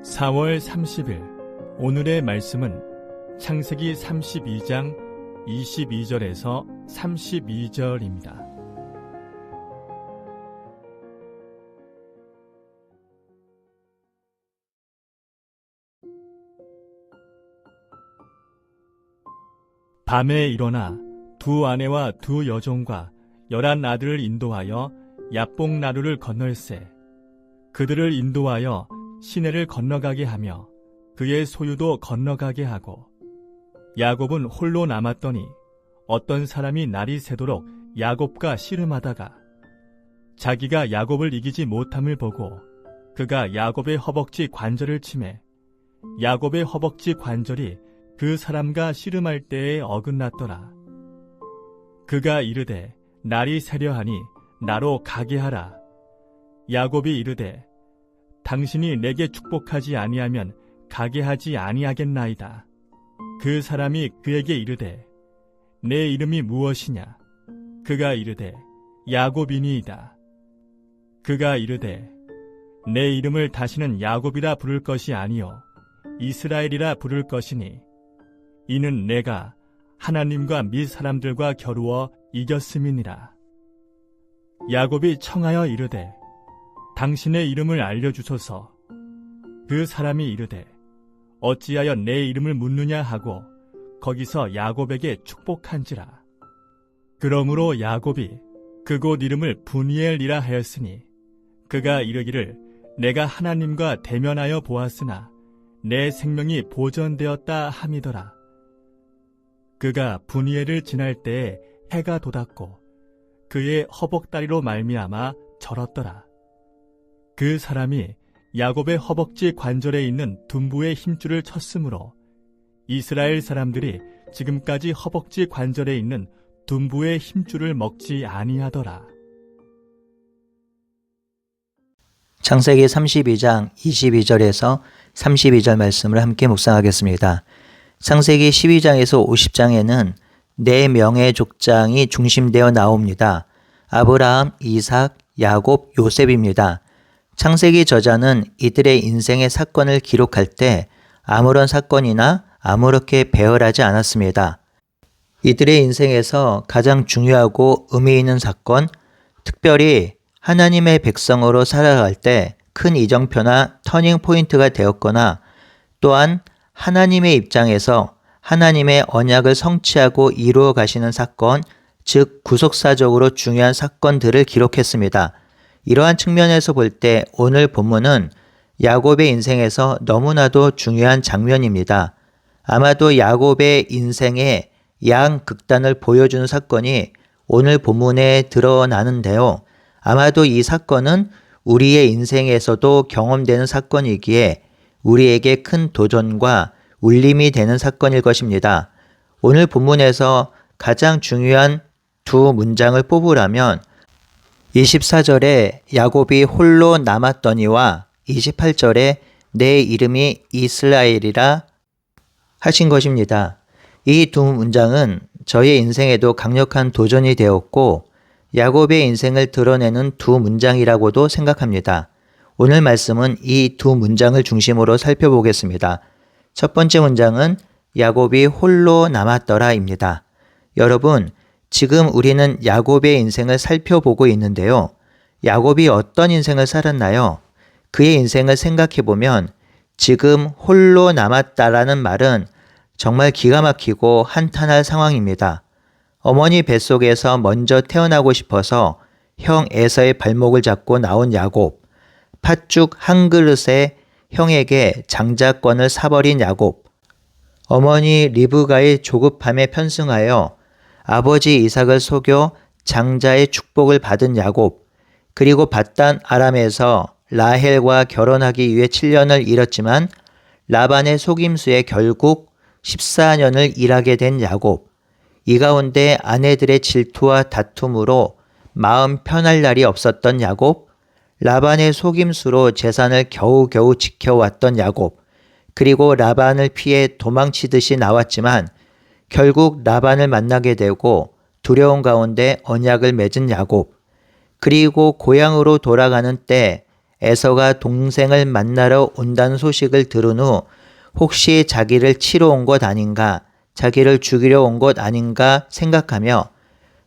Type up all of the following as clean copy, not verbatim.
4월 30일 오늘의 말씀은 창세기 32장 22절에서 32절입니다. 밤에 일어나 두 아내와 두 여종과 11 아들을 인도하여 야복 나루를 건널세. 그들을 인도하여 시내를 건너가게 하며 그의 소유도 건너가게 하고, 야곱은 홀로 남았더니 어떤 사람이 날이 새도록 야곱과 씨름하다가 자기가 야곱을 이기지 못함을 보고 그가 야곱의 허벅지 관절을 치매 야곱의 허벅지 관절이 그 사람과 씨름할 때에 어긋났더라. 그가 이르되 날이 새려하니 나로 가게 하라. 야곱이 이르되 당신이 내게 축복하지 아니하면 가게 하지 아니하겠나이다. 그 사람이 그에게 이르되 내 이름이 무엇이냐? 그가 이르되 야곱이니이다. 그가 이르되 내 이름을 다시는 야곱이라 부를 것이 아니요 이스라엘이라 부를 것이니 이는 내가 하나님과 및 사람들과 겨루어 이겼음이니라. 야곱이 청하여 이르되 당신의 이름을 알려주소서. 그 사람이 이르되 어찌하여 내 이름을 묻느냐 하고 거기서 야곱에게 축복한지라. 그러므로 야곱이 그곳 이름을 브니엘이라 하였으니 그가 이르기를 내가 하나님과 대면하여 보았으나 내 생명이 보전되었다 함이더라. 그가 브니엘을 지날 때에 해가 돋았고 그의 허벅다리로 말미암아 절었더라. 그 사람이 야곱의 허벅지 관절에 있는 둔부의 힘줄을 쳤으므로 이스라엘 사람들이 지금까지 허벅지 관절에 있는 둔부의 힘줄을 먹지 아니하더라. 창세기 32장 22절에서 32절 말씀을 함께 묵상하겠습니다. 창세기 12장에서 50장에는 4명의 족장이 중심되어 나옵니다. 아브라함, 이삭, 야곱, 요셉입니다. 창세기 저자는 이들의 인생의 사건을 기록할 때 아무런 사건이나 아무렇게 배열하지 않았습니다. 이들의 인생에서 가장 중요하고 의미 있는 사건, 특별히 하나님의 백성으로 살아갈 때 큰 이정표나 터닝 포인트가 되었거나 또한 하나님의 입장에서 하나님의 언약을 성취하고 이루어 가시는 사건, 즉 구속사적으로 중요한 사건들을 기록했습니다. 이러한 측면에서 볼 때 오늘 본문은 야곱의 인생에서 너무나도 중요한 장면입니다. 아마도 야곱의 인생의 양극단을 보여주는 사건이 오늘 본문에 드러나는데요. 아마도 이 사건은 우리의 인생에서도 경험되는 사건이기에 우리에게 큰 도전과 울림이 되는 사건일 것입니다. 오늘 본문에서 가장 중요한 두 문장을 뽑으라면 24절에 야곱이 홀로 남았더니와 28절에 내 이름이 이스라엘이라 하신 것입니다. 이 두 문장은 저의 인생에도 강력한 도전이 되었고 야곱의 인생을 드러내는 두 문장이라고도 생각합니다. 오늘 말씀은 이 두 문장을 중심으로 살펴보겠습니다. 첫 번째 문장은 야곱이 홀로 남았더라입니다. 여러분, 지금 우리는 야곱의 인생을 살펴보고 있는데요. 야곱이 어떤 인생을 살았나요? 그의 인생을 생각해보면 지금 홀로 남았다라는 말은 정말 기가 막히고 한탄할 상황입니다. 어머니 뱃속에서 먼저 태어나고 싶어서 형 에서의 발목을 잡고 나온 야곱, 팥죽 한 그릇에 형에게 장자권을 사버린 야곱, 어머니 리브가의 조급함에 편승하여 아버지 이삭을 속여 장자의 축복을 받은 야곱, 그리고 밧단 아람에서 라헬과 결혼하기 위해 7년을 잃었지만 라반의 속임수에 결국 14년을 일하게 된 야곱, 이 가운데 아내들의 질투와 다툼으로 마음 편할 날이 없었던 야곱, 라반의 속임수로 재산을 겨우겨우 지켜왔던 야곱, 그리고 라반을 피해 도망치듯이 나왔지만 결국 라반을 만나게 되고 두려운 가운데 언약을 맺은 야곱, 그리고 고향으로 돌아가는 때 에서가 동생을 만나러 온다는 소식을 들은 후 혹시 자기를 치러 온 것 아닌가, 자기를 죽이려 온 것 아닌가 생각하며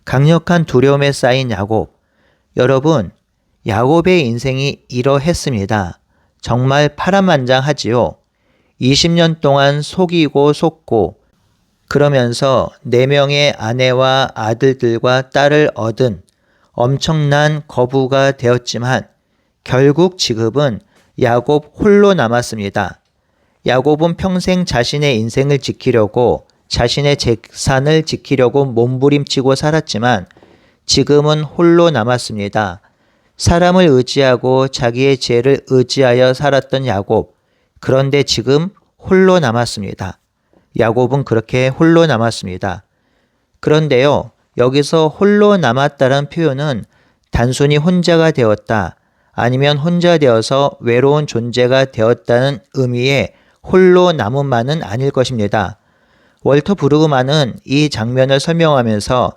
강력한 두려움에 쌓인 야곱. 여러분, 야곱의 인생이 이러했습니다. 정말 파란만장하지요. 20년 동안 속이고 속고 그러면서 4명의 아내와 아들들과 딸을 얻은 엄청난 거부가 되었지만 결국 지금은 야곱 홀로 남았습니다. 야곱은 평생 자신의 인생을 지키려고 자신의 재산을 지키려고 몸부림치고 살았지만 지금은 홀로 남았습니다. 사람을 의지하고 자기의 지혜를 의지하여 살았던 야곱. 그런데 지금 홀로 남았습니다. 야곱은 그렇게 홀로 남았습니다. 그런데요, 여기서 홀로 남았다는 표현은 단순히 혼자가 되었다, 아니면 혼자 되어서 외로운 존재가 되었다는 의미의 홀로 남음만은 아닐 것입니다. 월터 브루그만은 이 장면을 설명하면서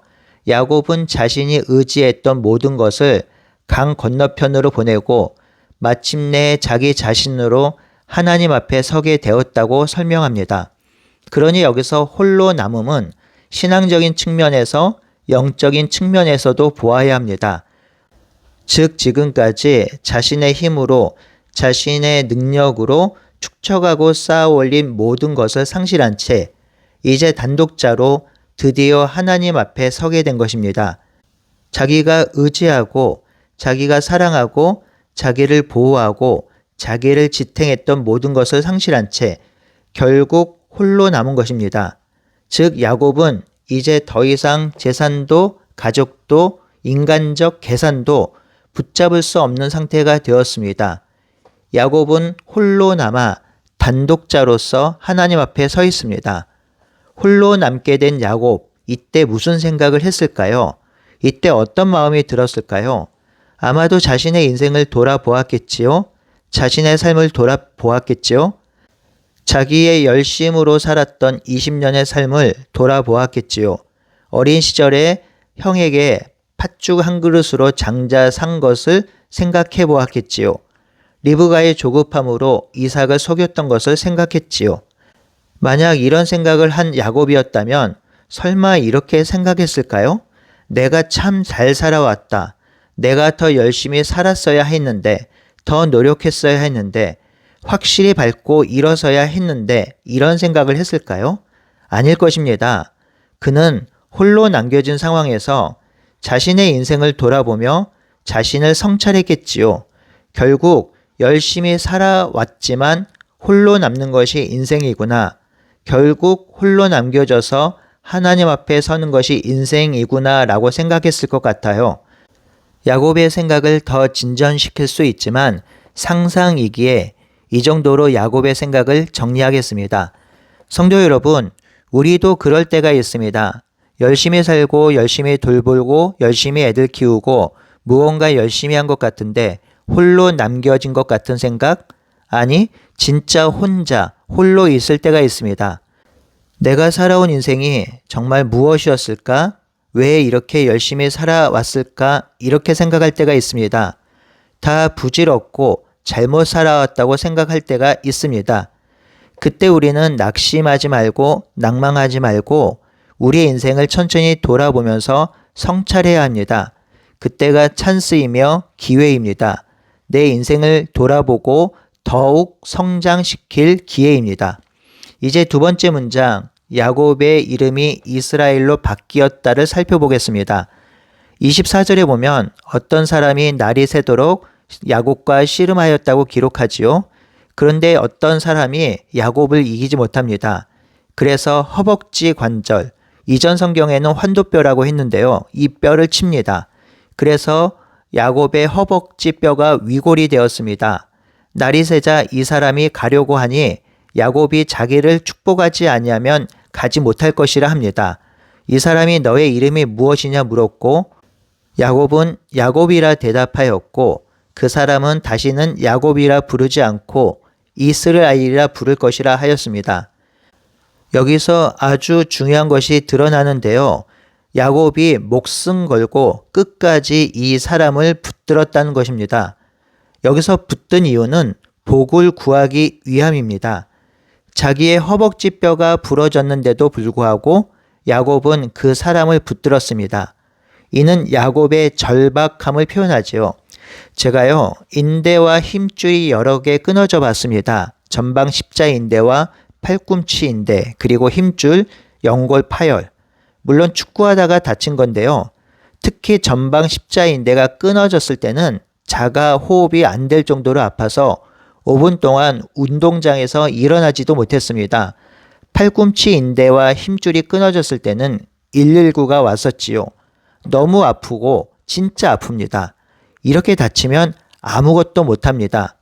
야곱은 자신이 의지했던 모든 것을 강 건너편으로 보내고 마침내 자기 자신으로 하나님 앞에 서게 되었다고 설명합니다. 그러니 여기서 홀로 남음은 신앙적인 측면에서 영적인 측면에서도 보아야 합니다. 즉 지금까지 자신의 힘으로 자신의 능력으로 축적하고 쌓아 올린 모든 것을 상실한 채 이제 단독자로 드디어 하나님 앞에 서게 된 것입니다. 자기가 의지하고 자기가 사랑하고 자기를 보호하고 자기를 지탱했던 모든 것을 상실한 채 결국 홀로 남은 것입니다. 즉 야곱은 이제 더 이상 재산도 가족도 인간적 계산도 붙잡을 수 없는 상태가 되었습니다. 야곱은 홀로 남아 단독자로서 하나님 앞에 서 있습니다. 홀로 남게 된 야곱, 이때 무슨 생각을 했을까요? 이때 어떤 마음이 들었을까요? 아마도 자신의 인생을 돌아보았겠지요? 자신의 삶을 돌아보았겠지요? 자기의 열심으로 살았던 20년의 삶을 돌아보았겠지요. 어린 시절에 형에게 팥죽 한 그릇으로 장자 산 것을 생각해 보았겠지요. 리브가의 조급함으로 이삭을 속였던 것을 생각했지요. 만약 이런 생각을 한 야곱이었다면 설마 이렇게 생각했을까요? 내가 참 잘 살아왔다. 내가 더 열심히 살았어야 했는데, 더 노력했어야 했는데, 확실히 밟고 일어서야 했는데 이런 생각을 했을까요? 아닐 것입니다. 그는 홀로 남겨진 상황에서 자신의 인생을 돌아보며 자신을 성찰했겠지요. 결국 열심히 살아왔지만 홀로 남는 것이 인생이구나. 결국 홀로 남겨져서 하나님 앞에 서는 것이 인생이구나 라고 생각했을 것 같아요. 야곱의 생각을 더 진전시킬 수 있지만 상상이기에 이 정도로 야곱의 생각을 정리하겠습니다. 성도 여러분, 우리도 그럴 때가 있습니다. 열심히 살고 열심히 돌보고 열심히 애들 키우고 무언가 열심히 한 것 같은데 홀로 남겨진 것 같은 생각? 아니, 진짜 혼자 홀로 있을 때가 있습니다. 내가 살아온 인생이 정말 무엇이었을까? 왜 이렇게 열심히 살아왔을까? 이렇게 생각할 때가 있습니다. 다 부질없고 잘못 살아왔다고 생각할 때가 있습니다. 그때 우리는 낙심하지 말고 낭망하지 말고 우리의 인생을 천천히 돌아보면서 성찰해야 합니다. 그때가 찬스이며 기회입니다. 내 인생을 돌아보고 더욱 성장시킬 기회입니다. 이제 두 번째 문장, 야곱의 이름이 이스라엘로 바뀌었다를 살펴보겠습니다. 24절에 보면 어떤 사람이 날이 새도록 야곱과 씨름하였다고 기록하지요. 그런데 어떤 사람이 야곱을 이기지 못합니다. 그래서 허벅지 관절, 이전 성경에는 환도뼈라고 했는데요. 이 뼈를 칩니다. 그래서 야곱의 허벅지 뼈가 위골이 되었습니다. 날이 새자 이 사람이 가려고 하니 야곱이 자기를 축복하지 아니하면 가지 못할 것이라 합니다. 이 사람이 너의 이름이 무엇이냐 물었고 야곱은 야곱이라 대답하였고 그 사람은 다시는 야곱이라 부르지 않고 이스라엘이라 부를 것이라 하였습니다. 여기서 아주 중요한 것이 드러나는데요. 야곱이 목숨 걸고 끝까지 이 사람을 붙들었다는 것입니다. 여기서 붙든 이유는 복을 구하기 위함입니다. 자기의 허벅지 뼈가 부러졌는데도 불구하고 야곱은 그 사람을 붙들었습니다. 이는 야곱의 절박함을 표현하지요. 제가요, 인대와 힘줄이 여러 개 끊어져 봤습니다. 전방 십자 인대와 팔꿈치 인대, 그리고 힘줄, 연골 파열. 물론 축구하다가 다친 건데요. 특히 전방 십자 인대가 끊어졌을 때는 자가 호흡이 안 될 정도로 아파서 5분 동안 운동장에서 일어나지도 못했습니다. 팔꿈치 인대와 힘줄이 끊어졌을 때는 119가 왔었지요. 너무 아프고 진짜 아픕니다. 이렇게 다치면 아무것도 못합니다.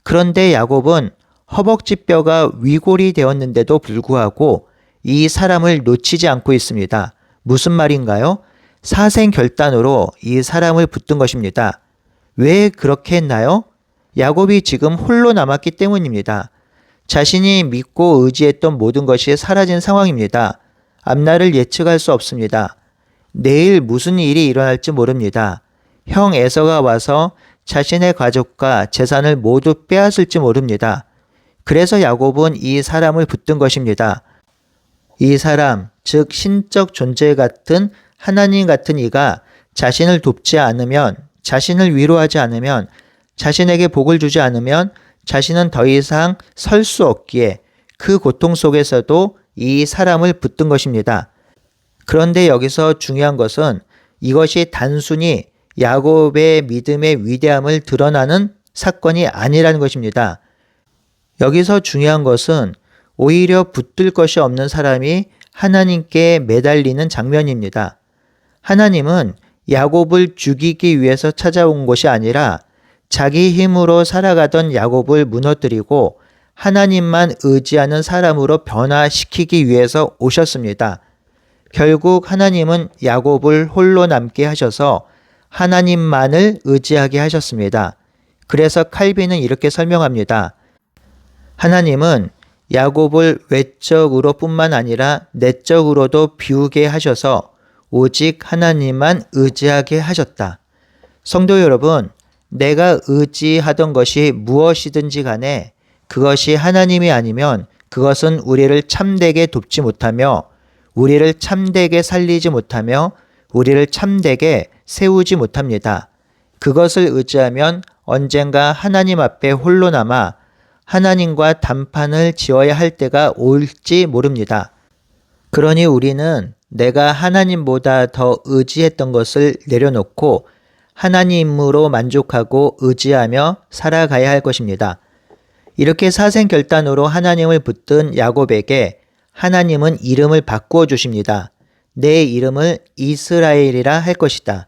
그런데 야곱은 허벅지 뼈가 위골이 되었는데도 불구하고 이 사람을 놓치지 않고 있습니다. 무슨 말인가요? 사생결단으로 이 사람을 붙든 것입니다. 왜 그렇게 했나요? 야곱이 지금 홀로 남았기 때문입니다. 자신이 믿고 의지했던 모든 것이 사라진 상황입니다. 앞날을 예측할 수 없습니다. 내일 무슨 일이 일어날지 모릅니다. 형 에서가 와서 자신의 가족과 재산을 모두 빼앗을지 모릅니다. 그래서 야곱은 이 사람을 붙든 것입니다. 이 사람, 즉 신적 존재 같은 하나님 같은 이가 자신을 돕지 않으면, 자신을 위로하지 않으면, 자신에게 복을 주지 않으면 자신은 더 이상 설 수 없기에 그 고통 속에서도 이 사람을 붙든 것입니다. 그런데 여기서 중요한 것은 이것이 단순히 야곱의 믿음의 위대함을 드러나는 사건이 아니라는 것입니다. 여기서 중요한 것은 오히려 붙들 것이 없는 사람이 하나님께 매달리는 장면입니다. 하나님은 야곱을 죽이기 위해서 찾아온 것이 아니라 자기 힘으로 살아가던 야곱을 무너뜨리고 하나님만 의지하는 사람으로 변화시키기 위해서 오셨습니다. 결국 하나님은 야곱을 홀로 남게 하셔서 하나님만을 의지하게 하셨습니다. 그래서 칼빈은 이렇게 설명합니다. 하나님은 야곱을 외적으로 뿐만 아니라 내적으로도 비우게 하셔서 오직 하나님만 의지하게 하셨다. 성도 여러분, 내가 의지하던 것이 무엇이든지 간에 그것이 하나님이 아니면 그것은 우리를 참되게 돕지 못하며 우리를 참되게 살리지 못하며 우리를 참되게 세우지 못합니다. 그것을 의지하면 언젠가 하나님 앞에 홀로 남아 하나님과 단판을 지어야 할 때가 올지 모릅니다. 그러니 우리는 내가 하나님보다 더 의지했던 것을 내려놓고 하나님으로 만족하고 의지하며 살아가야 할 것입니다. 이렇게 사생결단으로 하나님을 붙든 야곱에게 하나님은 이름을 바꾸어 주십니다. 내 이름을 이스라엘이라 할 것이다.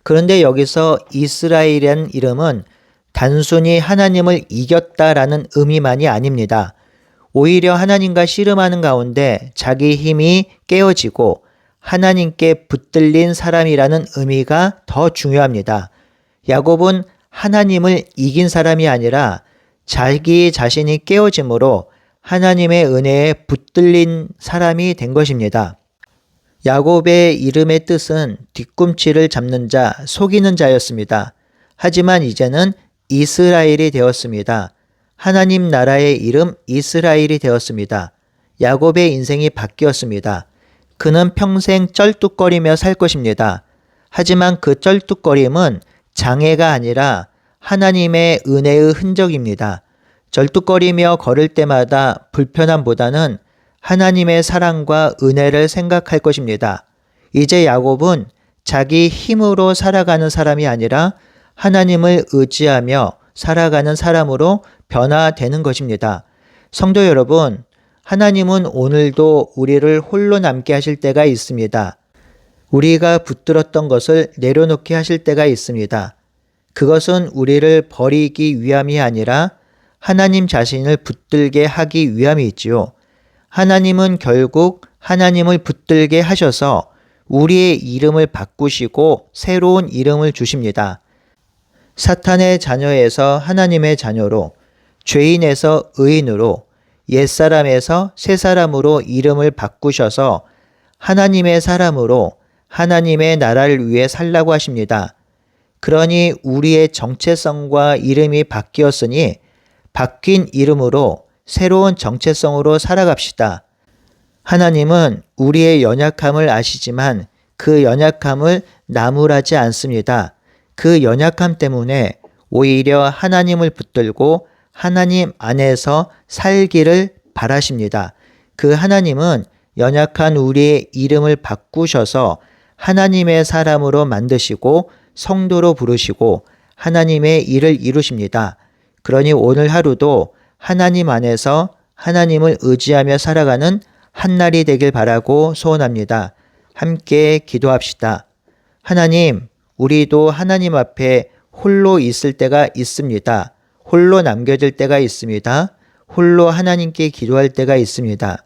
그런데 여기서 이스라엘이라는 이름은 단순히 하나님을 이겼다라는 의미만이 아닙니다. 오히려 하나님과 씨름하는 가운데 자기 힘이 깨어지고 하나님께 붙들린 사람이라는 의미가 더 중요합니다. 야곱은 하나님을 이긴 사람이 아니라 자기 자신이 깨어짐으로 하나님의 은혜에 붙들린 사람이 된 것입니다. 야곱의 이름의 뜻은 뒤꿈치를 잡는 자, 속이는 자였습니다. 하지만 이제는 이스라엘이 되었습니다. 하나님 나라의 이름 이스라엘이 되었습니다. 야곱의 인생이 바뀌었습니다. 그는 평생 쩔뚝거리며 살 것입니다. 하지만 그 쩔뚝거림은 장애가 아니라 하나님의 은혜의 흔적입니다. 절뚝거리며 걸을 때마다 불편함보다는 하나님의 사랑과 은혜를 생각할 것입니다. 이제 야곱은 자기 힘으로 살아가는 사람이 아니라 하나님을 의지하며 살아가는 사람으로 변화되는 것입니다. 성도 여러분, 하나님은 오늘도 우리를 홀로 남게 하실 때가 있습니다. 우리가 붙들었던 것을 내려놓게 하실 때가 있습니다. 그것은 우리를 버리기 위함이 아니라 하나님 자신을 붙들게 하기 위함이 있지요. 하나님은 결국 하나님을 붙들게 하셔서 우리의 이름을 바꾸시고 새로운 이름을 주십니다. 사탄의 자녀에서 하나님의 자녀로, 죄인에서 의인으로, 옛사람에서 새사람으로 이름을 바꾸셔서 하나님의 사람으로 하나님의 나라를 위해 살라고 하십니다. 그러니 우리의 정체성과 이름이 바뀌었으니 바뀐 이름으로 새로운 정체성으로 살아갑시다. 하나님은 우리의 연약함을 아시지만 그 연약함을 나무라지 않습니다. 그 연약함 때문에 오히려 하나님을 붙들고 하나님 안에서 살기를 바라십니다. 그 하나님은 연약한 우리의 이름을 바꾸셔서 하나님의 사람으로 만드시고 성도로 부르시고 하나님의 일을 이루십니다. 그러니 오늘 하루도 하나님 안에서 하나님을 의지하며 살아가는 한날이 되길 바라고 소원합니다. 함께 기도합시다. 하나님, 우리도 하나님 앞에 홀로 있을 때가 있습니다. 홀로 남겨질 때가 있습니다. 홀로 하나님께 기도할 때가 있습니다.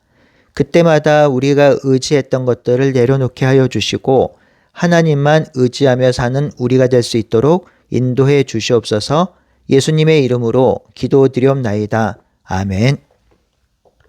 그때마다 우리가 의지했던 것들을 내려놓게 하여 주시고 하나님만 의지하며 사는 우리가 될 수 있도록 인도해 주시옵소서. 예수님의 이름으로 기도드리옵나이다. 아멘.